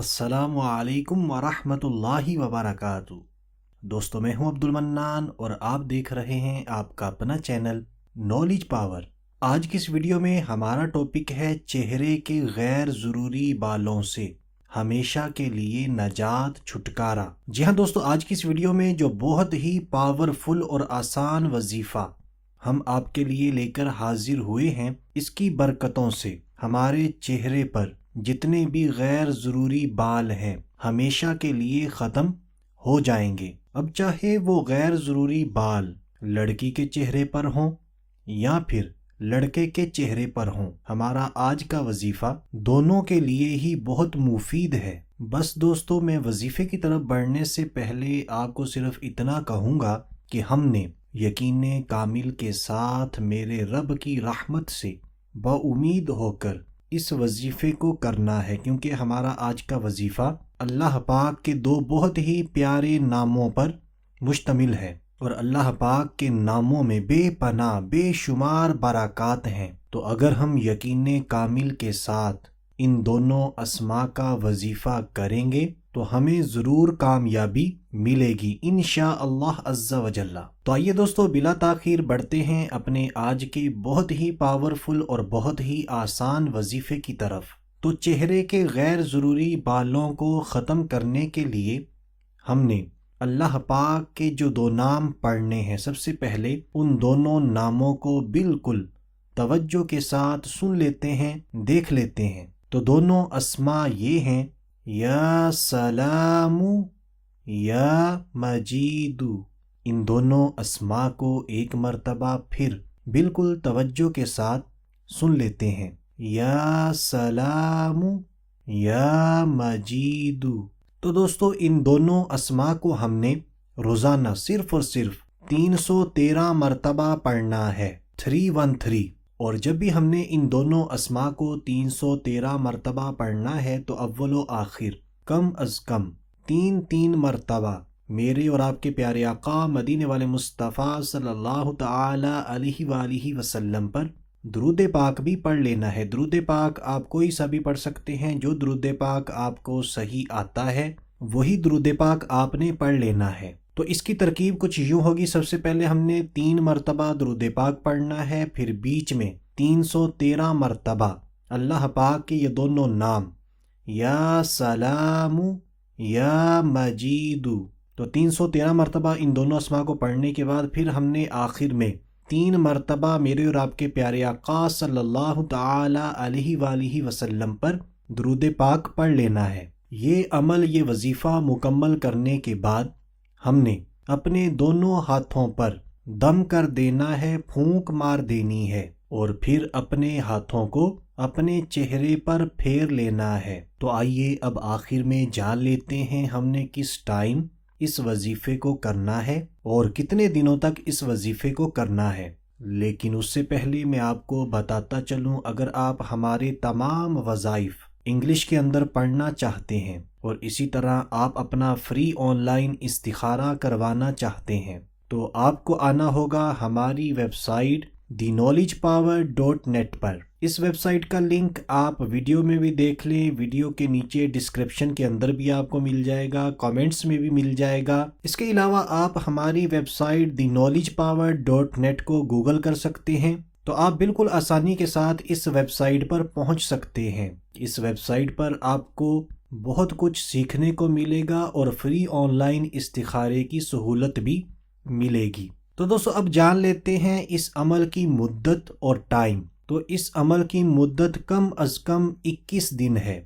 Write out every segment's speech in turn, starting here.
السلام علیکم ورحمۃ اللہ وبرکاتہ۔ دوستو میں ہوں عبدل منان اور آپ دیکھ رہے ہیں آپ کا اپنا چینل نالج پاور۔ آج کی اس ویڈیو میں ہمارا ٹاپک ہے چہرے کے غیر ضروری بالوں سے ہمیشہ کے لیے نجات، چھٹکارا۔ جی ہاں دوستو، آج کی اس ویڈیو میں جو بہت ہی پاورفل اور آسان وظیفہ ہم آپ کے لیے لے کر حاضر ہوئے ہیں، اس کی برکتوں سے ہمارے چہرے پر جتنے بھی غیر ضروری بال ہیں ہمیشہ کے لیے ختم ہو جائیں گے۔ اب چاہے وہ غیر ضروری بال لڑکی کے چہرے پر ہوں یا پھر لڑکے کے چہرے پر ہوں، ہمارا آج کا وظیفہ دونوں کے لیے ہی بہت مفید ہے۔ بس دوستو، میں وظیفے کی طرف بڑھنے سے پہلے آپ کو صرف اتنا کہوں گا کہ ہم نے یقین کامل کے ساتھ میرے رب کی رحمت سے با امید ہو کر اس وظیفے کو کرنا ہے، کیونکہ ہمارا آج کا وظیفہ اللہ پاک کے دو بہت ہی پیارے ناموں پر مشتمل ہے، اور اللہ پاک کے ناموں میں بے پناہ بے شمار برکات ہیں۔ تو اگر ہم یقین کامل کے ساتھ ان دونوں اسماء کا وظیفہ کریں گے تو ہمیں ضرور کامیابی ملے گی انشاءاللہ عز و جل۔ تو آئیے دوستو، بلا تاخیر بڑھتے ہیں اپنے آج کے بہت ہی پاورفل اور بہت ہی آسان وظیفے کی طرف۔ تو چہرے کے غیر ضروری بالوں کو ختم کرنے کے لیے ہم نے اللہ پاک کے جو دو نام پڑھنے ہیں۔ سب سے پہلے ان دونوں ناموں کو بالکل توجہ کے ساتھ سن لیتے ہیں، دیکھ لیتے ہیں۔ تو دونوں اسماء یہ ہیں، یا سلام یا مجید۔ ان دونوں اسماء کو ایک مرتبہ پھر بالکل توجہ کے ساتھ سن لیتے ہیں، یا سلام یا مجید۔ تو دوستو، ان دونوں اسماء کو ہم نے روزانہ صرف اور صرف 313 مرتبہ پڑھنا ہے، 313۔ اور جب بھی ہم نے ان دونوں اسماء کو 313 مرتبہ پڑھنا ہے تو اول و آخر کم از کم 3 مرتبہ میرے اور آپ کے پیارے آقا مدینے والے مصطفیٰ صلی اللہ تعالی علیہ وآلہ وسلم پر درود پاک بھی پڑھ لینا ہے۔ درود پاک آپ کوئی سا بھی پڑھ سکتے ہیں، جو درود پاک آپ کو صحیح آتا ہے وہی درود پاک آپ نے پڑھ لینا ہے۔ تو اس کی ترکیب کچھ یوں ہوگی، سب سے پہلے ہم نے 3 مرتبہ درود پاک پڑھنا ہے، پھر بیچ میں 313 مرتبہ اللہ پاک کے یہ دونوں نام یا سلام یا مجید۔ تو 313 مرتبہ ان دونوں اسماء کو پڑھنے کے بعد پھر ہم نے آخر میں 3 مرتبہ میرے اور آپ کے پیارے آقا صلی اللہ تعالی علیہ وآلہ وسلم پر درود پاک پڑھ لینا ہے۔ یہ عمل، یہ وظیفہ مکمل کرنے کے بعد ہم نے اپنے دونوں ہاتھوں پر دم کر دینا ہے، پھونک مار دینی ہے، اور پھر اپنے ہاتھوں کو اپنے چہرے پر پھیر لینا ہے۔ تو آئیے اب آخر میں جان لیتے ہیں ہم نے کس ٹائم اس وظیفے کو کرنا ہے اور کتنے دنوں تک اس وظیفے کو کرنا ہے۔ لیکن اس سے پہلے میں آپ کو بتاتا چلوں، اگر آپ ہمارے تمام وظائف انگلش کے اندر پڑھنا چاہتے ہیں اور اسی طرح آپ اپنا فری آن لائن استخارہ کروانا چاہتے ہیں تو آپ کو آنا ہوگا ہماری ویب سائٹ theknowledgepower.net پر۔ اس ویب سائٹ کا لنک آپ ویڈیو میں بھی دیکھ لیں، ویڈیو کے نیچے ڈسکرپشن کے اندر بھی آپ کو مل جائے گا، کامنٹس میں بھی مل جائے گا۔ اس کے علاوہ آپ ہماری ویب سائٹ theknowledgepower.net کو گوگل کر سکتے ہیں، تو آپ بالکل آسانی کے ساتھ اس ویب سائٹ پر پہنچ سکتے ہیں۔ اس ویب سائٹ پر آپ کو بہت کچھ سیکھنے کو ملے گا اور فری آن لائن استخارے کی سہولت بھی ملے گی۔ تو دوستو، اب جان لیتے ہیں اس عمل کی مدت اور ٹائم۔ تو اس عمل کی مدت کم از کم 21 دن ہے،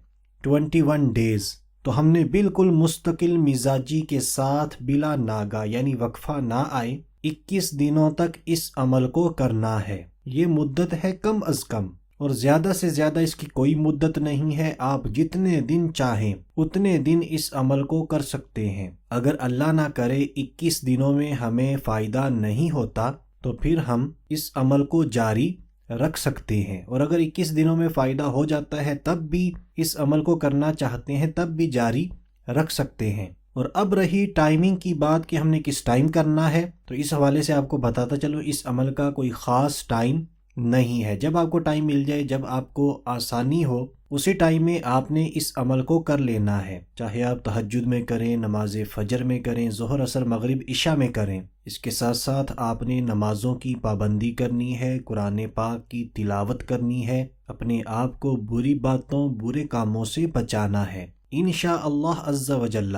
21 ڈیز۔ تو ہم نے بالکل مستقل مزاجی کے ساتھ بلا ناغہ یعنی وقفہ نہ آئے 21 دنوں تک اس عمل کو کرنا ہے۔ یہ مدت ہے کم از کم، اور زیادہ سے زیادہ اس کی کوئی مدت نہیں ہے۔ آپ جتنے دن چاہیں اتنے دن اس عمل کو کر سکتے ہیں۔ اگر اللہ نہ کرے 21 دنوں میں ہمیں فائدہ نہیں ہوتا تو پھر ہم اس عمل کو جاری رکھ سکتے ہیں، اور اگر 21 دنوں میں فائدہ ہو جاتا ہے تب بھی اس عمل کو کرنا چاہتے ہیں تب بھی جاری رکھ سکتے ہیں۔ اور اب رہی ٹائمنگ کی بات کہ ہم نے کس ٹائم کرنا ہے، تو اس حوالے سے آپ کو بتاتا چلو، اس عمل کا کوئی خاص ٹائم نہیں ہے۔ جب آپ کو ٹائم مل جائے، جب آپ کو آسانی ہو، اسی ٹائم میں آپ نے اس عمل کو کر لینا ہے، چاہے آپ تہجد میں کریں، نماز فجر میں کریں، ظہر عصر مغرب عشاء میں کریں۔ اس کے ساتھ ساتھ آپ نے نمازوں کی پابندی کرنی ہے، قرآن پاک کی تلاوت کرنی ہے، اپنے آپ کو بری باتوں برے کاموں سے بچانا ہے۔ انشاءاللہ عز و جل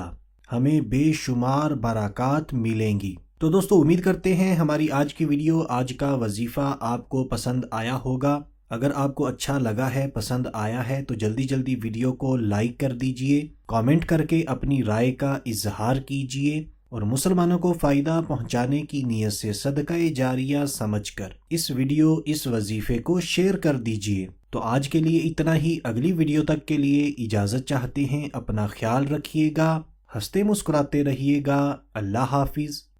ہمیں بے شمار برکات ملیں گی۔ تو دوستو امید کرتے ہیں ہماری آج کی ویڈیو، آج کا وظیفہ آپ کو پسند آیا ہوگا۔ اگر آپ کو اچھا لگا ہے، پسند آیا ہے، تو جلدی جلدی ویڈیو کو لائک کر دیجئے، کامنٹ کر کے اپنی رائے کا اظہار کیجئے، اور مسلمانوں کو فائدہ پہنچانے کی نیت سے صدقہ جاریہ سمجھ کر اس وظیفے کو شیئر کر دیجئے۔ تو آج کے لیے اتنا ہی، اگلی ویڈیو تک کے لیے اجازت چاہتے ہیں۔ اپنا خیال رکھیے گا، ہنستے مسکراتے رہیے گا۔ اللہ حافظ۔